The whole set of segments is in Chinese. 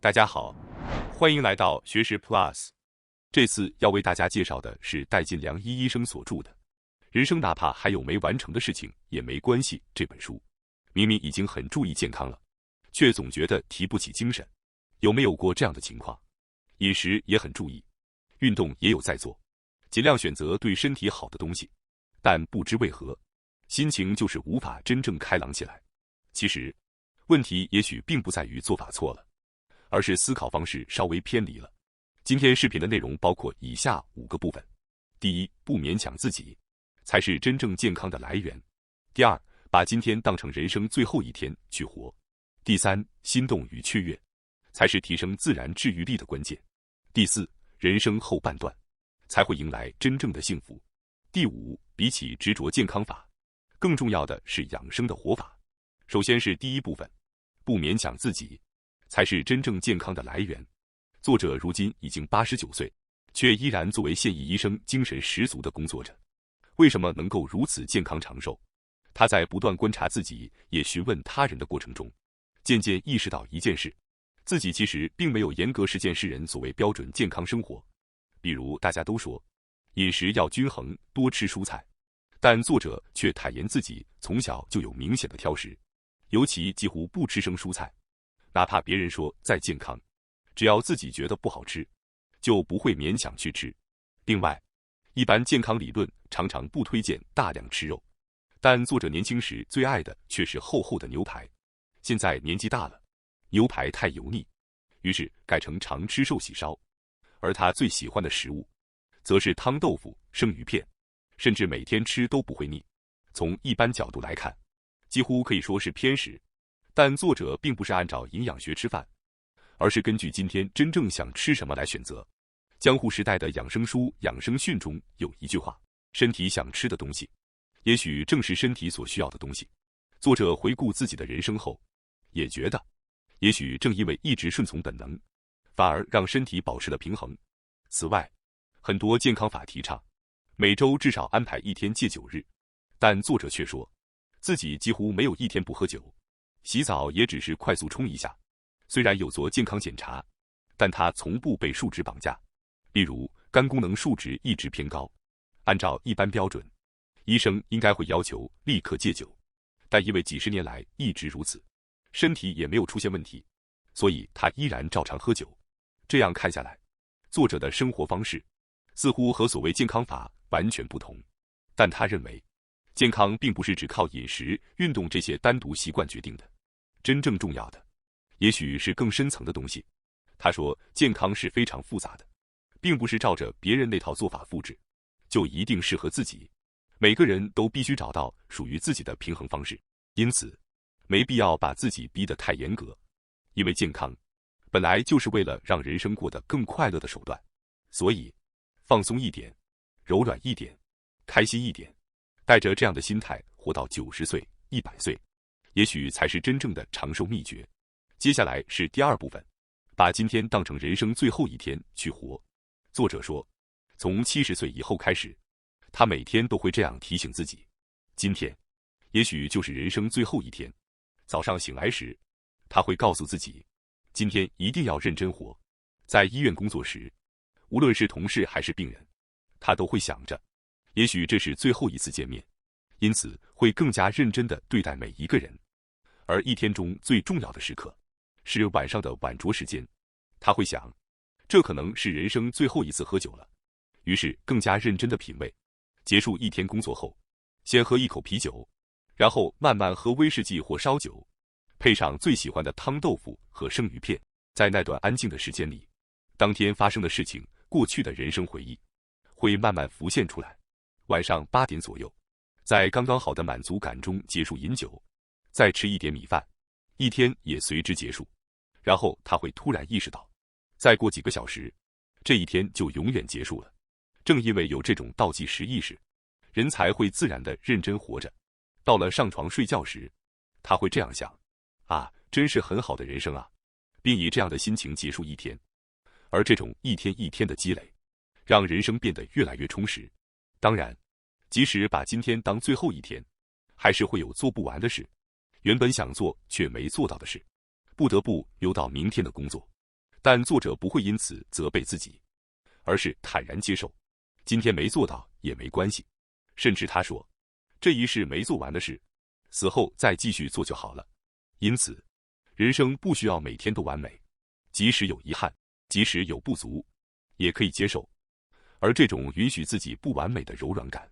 大家好，欢迎来到学识 Plus。这次要为大家介绍的是戴进良医生所著的《人生哪怕还有没完成的事情也没关系》这本书。明明已经很注意健康了，却总觉得提不起精神。有没有过这样的情况？饮食也很注意，运动也有在做，尽量选择对身体好的东西，但不知为何，心情就是无法真正开朗起来。其实，问题也许并不在于做法错了，而是思考方式稍微偏离了。今天视频的内容包括以下5个部分：第一，不勉强自己，才是真正健康的来源；第二，把今天当成人生最后一天去活；第三，心动与雀跃，才是提升自然治愈力的关键；第四，人生后半段，才会迎来真正的幸福；第五，比起执着健康法，更重要的是养生的活法。首先是第一部分，不勉强自己，才是真正健康的来源。作者如今已经89岁，却依然作为现役医生精神十足地工作着。为什么能够如此健康长寿？他在不断观察自己，也询问他人的过程中，渐渐意识到一件事，自己其实并没有严格实践世人所谓标准健康生活。比如大家都说饮食要均衡，多吃蔬菜，但作者却坦言自己从小就有明显的挑食，尤其几乎不吃生蔬菜，哪怕别人说再健康，只要自己觉得不好吃，就不会勉强去吃。另外，一般健康理论常常不推荐大量吃肉，但作者年轻时最爱的却是厚厚的牛排。现在年纪大了，牛排太油腻，于是改成常吃寿喜烧。而他最喜欢的食物，则是汤豆腐、生鱼片，甚至每天吃都不会腻。从一般角度来看，几乎可以说是偏食，但作者并不是按照营养学吃饭，而是根据今天真正想吃什么来选择。江户时代的养生书《养生训》中有一句话：身体想吃的东西，也许正是身体所需要的东西。作者回顾自己的人生后，也觉得，也许正因为一直顺从本能，反而让身体保持了平衡。此外，很多健康法提倡每周至少安排1天戒酒日，但作者却说，自己几乎没有1天不喝酒，洗澡也只是快速冲一下。虽然有做健康检查，但他从不被数值绑架。例如，肝功能数值一直偏高，按照一般标准，医生应该会要求立刻戒酒，但因为几十年来一直如此，身体也没有出现问题，所以他依然照常喝酒。这样看下来，作者的生活方式似乎和所谓健康法完全不同。但他认为，健康并不是只靠饮食、运动这些单独习惯决定的，真正重要的也许是更深层的东西。他说，健康是非常复杂的，并不是照着别人那套做法复制，就一定适合自己。每个人都必须找到属于自己的平衡方式，因此，没必要把自己逼得太严格，因为健康本来就是为了让人生过得更快乐的手段。所以，放松一点，柔软一点，开心一点，带着这样的心态活到90岁、100岁，也许才是真正的长寿秘诀。接下来是第2部分，把今天当成人生最后一天去活。作者说，从70岁以后开始，他每天都会这样提醒自己，今天也许就是人生最后一天。早上醒来时，他会告诉自己，今天一定要认真活。在医院工作时，无论是同事还是病人，他都会想着，也许这是最后一次见面，因此会更加认真地对待每一个人。而一天中最重要的时刻，是晚上的晚酌时间，他会想，这可能是人生最后一次喝酒了，于是更加认真地品味。结束一天工作后，先喝一口啤酒，然后慢慢喝威士忌或烧酒，配上最喜欢的汤豆腐和生鱼片。在那段安静的时间里，当天发生的事情、过去的人生回忆会慢慢浮现出来。晚上8点左右，在刚刚好的满足感中结束饮酒，再吃一点米饭，一天也随之结束。然后他会突然意识到，再过几个小时，这一天就永远结束了。正因为有这种倒计时意识，人才会自然地认真活着。到了上床睡觉时，他会这样想，啊，真是很好的人生啊，并以这样的心情结束一天。而这种一天一天的积累，让人生变得越来越充实。当然，即使把今天当最后一天，还是会有做不完的事，原本想做却没做到的事，不得不留到明天的工作。但作者不会因此责备自己，而是坦然接受，今天没做到也没关系。甚至他说，这一事没做完的事，死后再继续做就好了。因此，人生不需要每天都完美，即使有遗憾，即使有不足，也可以接受。而这种允许自己不完美的柔软感，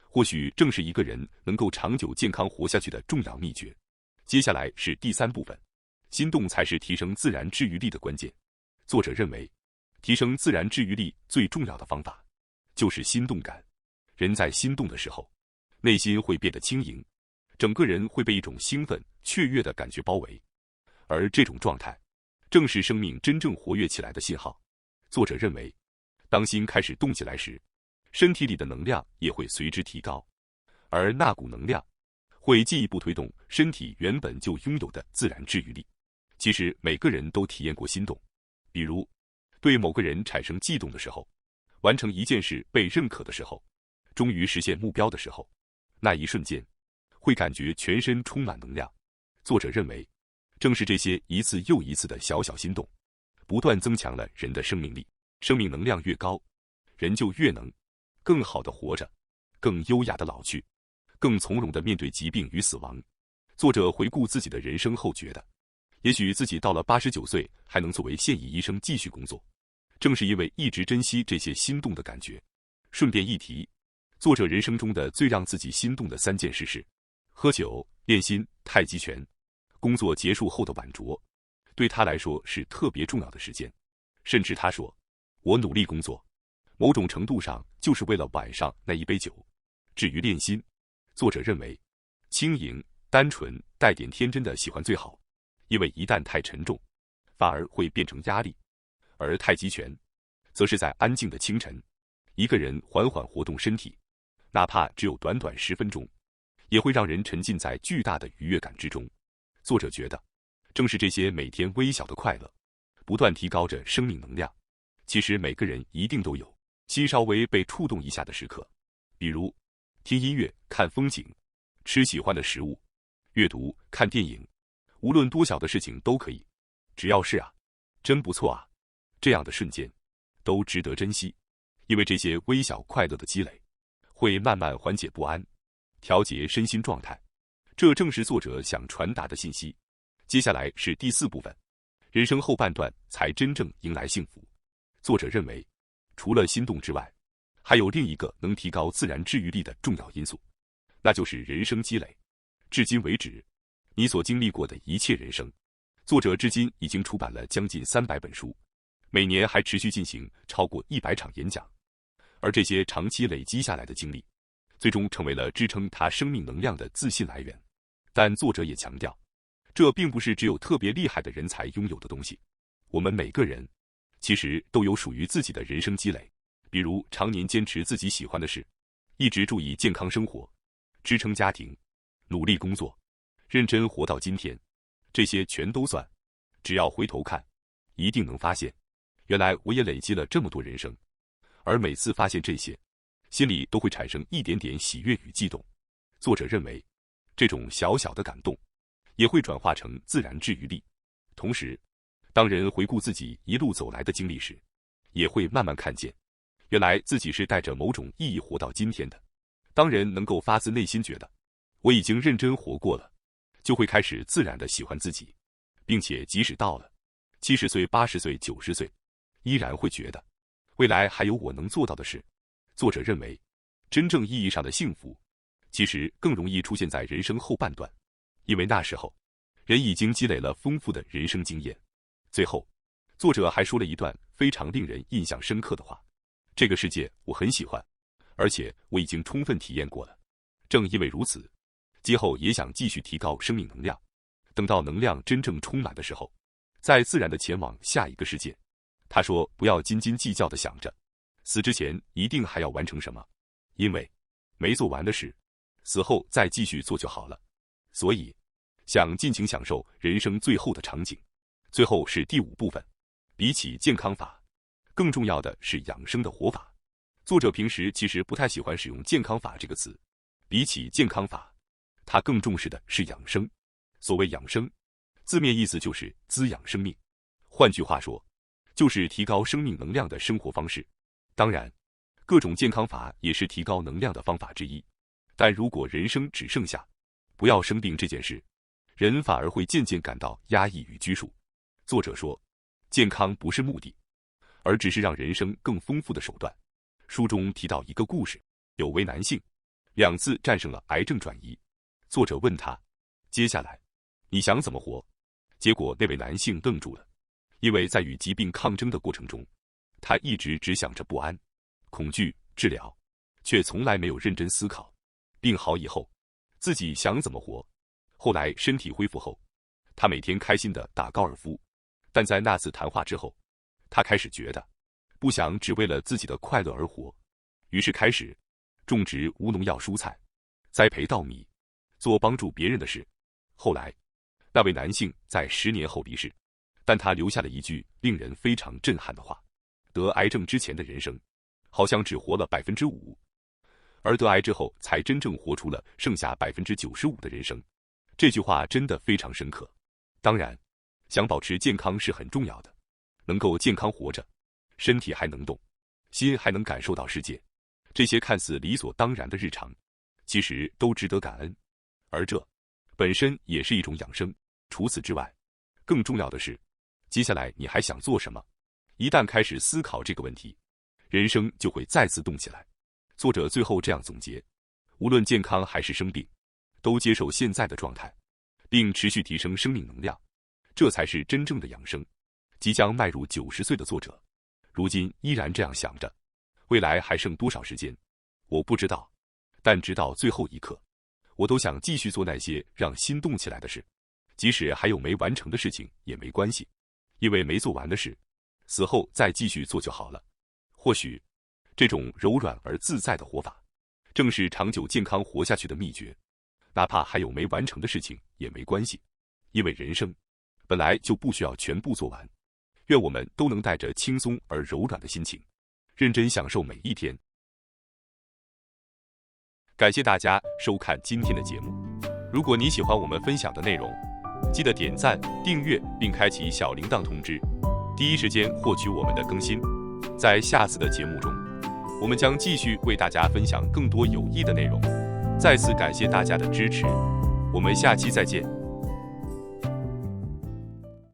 或许正是一个人能够长久健康活下去的重要秘诀。接下来是第3部分，心动才是提升自然治愈力的关键。作者认为，提升自然治愈力最重要的方法，就是心动感。人在心动的时候，内心会变得轻盈，整个人会被一种兴奋、雀跃的感觉包围，而这种状态，正是生命真正活跃起来的信号。作者认为，当心开始动起来时，身体里的能量也会随之提高，而那股能量会进一步推动身体原本就拥有的自然治愈力。其实每个人都体验过心动，比如对某个人产生悸动的时候，完成一件事被认可的时候，终于实现目标的时候，那一瞬间会感觉全身充满能量。作者认为，正是这些一次又一次的小小心动，不断增强了人的生命力。生命能量越高，人就越能更好的活着，更优雅的老去，更从容的面对疾病与死亡。作者回顾自己的人生后觉得，也许自己到了89岁还能作为现役医生继续工作，正是因为一直珍惜这些心动的感觉。顺便一提，作者人生中的最让自己心动的3件事是：喝酒、练心、太极拳。工作结束后的晚酌，对他来说是特别重要的时间。甚至他说，我努力工作，某种程度上就是为了晚上那一杯酒。至于练心，作者认为，轻盈、单纯、带点天真的喜欢最好，因为一旦太沉重，反而会变成压力。而太极拳，则是在安静的清晨，一个人缓缓活动身体，哪怕只有短短10分钟，也会让人沉浸在巨大的愉悦感之中。作者觉得，正是这些每天微小的快乐，不断提高着生命能量。其实每个人一定都有心稍微被触动一下的时刻，比如听音乐、看风景、吃喜欢的食物、阅读、看电影，无论多小的事情都可以，只要是啊，真不错啊，这样的瞬间都值得珍惜。因为这些微小快乐的积累，会慢慢缓解不安，调节身心状态。这正是作者想传达的信息。接下来是第4部分，人生后半段才真正迎来幸福。作者认为，除了心动之外，还有另一个能提高自然治愈力的重要因素，那就是人生积累。至今为止，你所经历过的一切人生，作者至今已经出版了将近300本书，每年还持续进行超过100场演讲。而这些长期累积下来的经历，最终成为了支撑他生命能量的自信来源。但作者也强调，这并不是只有特别厉害的人才拥有的东西。我们每个人其实都有属于自己的人生积累，比如常年坚持自己喜欢的事，一直注意健康生活，支撑家庭，努力工作，认真活到今天，这些全都算。只要回头看，一定能发现，原来我也累积了这么多人生。而每次发现这些，心里都会产生一点点喜悦与悸动。作者认为，这种小小的感动也会转化成自然治愈力。同时，当人回顾自己一路走来的经历时，也会慢慢看见，原来自己是带着某种意义活到今天的。当人能够发自内心觉得我已经认真活过了，就会开始自然的喜欢自己，并且即使到了70岁、80岁、90岁，依然会觉得未来还有我能做到的事。作者认为，真正意义上的幸福其实更容易出现在人生后半段，因为那时候人已经积累了丰富的人生经验。最后，作者还说了一段非常令人印象深刻的话：这个世界我很喜欢，而且我已经充分体验过了。正因为如此，今后也想继续提高生命能量，等到能量真正充满的时候，再自然的前往下一个世界。他说，不要斤斤计较的想着死之前一定还要完成什么，因为没做完的事，死后再继续做就好了。所以，想尽情享受人生最后的场景。最后是第5部分，比起健康法，更重要的是养生的活法。作者平时其实不太喜欢使用健康法这个词，比起健康法，他更重视的是养生。所谓养生，字面意思就是滋养生命。换句话说，就是提高生命能量的生活方式。当然，各种健康法也是提高能量的方法之一。但如果人生只剩下不要生病这件事，人反而会渐渐感到压抑与拘束。作者说，健康不是目的，而只是让人生更丰富的手段。书中提到一个故事，有位男性2次战胜了癌症转移。作者问他，接下来你想怎么活？结果那位男性愣住了，因为在与疾病抗争的过程中，他一直只想着不安、恐惧、治疗，却从来没有认真思考病好以后自己想怎么活。后来身体恢复后，他每天开心地打高尔夫，但在那次谈话之后，他开始觉得不想只为了自己的快乐而活，于是开始种植无农药蔬菜，栽培稻米，做帮助别人的事。后来那位男性在10年后离世，但他留下了一句令人非常震撼的话：得癌症之前的人生好像只活了5%，而得癌之后才真正活出了剩下95%的人生。这句话真的非常深刻。当然，想保持健康是很重要的，能够健康活着，身体还能动，心还能感受到世界，这些看似理所当然的日常，其实都值得感恩，而这本身也是一种养生。除此之外，更重要的是，接下来你还想做什么？一旦开始思考这个问题，人生就会再次动起来。作者最后这样总结，无论健康还是生病，都接受现在的状态，并持续提升生命能量，这才是真正的养生。即将迈入90岁的作者，如今依然这样想着，未来还剩多少时间，我不知道，但直到最后一刻，我都想继续做那些让心动起来的事，即使还有没完成的事情也没关系，因为没做完的事，死后再继续做就好了。或许，这种柔软而自在的活法，正是长久健康活下去的秘诀。哪怕还有没完成的事情也没关系，因为人生本来就不需要全部做完。愿我们都能带着轻松而柔软的心情，认真享受每一天。感谢大家收看今天的节目。如果你喜欢我们分享的内容，记得点赞、订阅并开启小铃铛通知，第一时间获取我们的更新。在下次的节目中，我们将继续为大家分享更多有益的内容。再次感谢大家的支持，我们下期再见。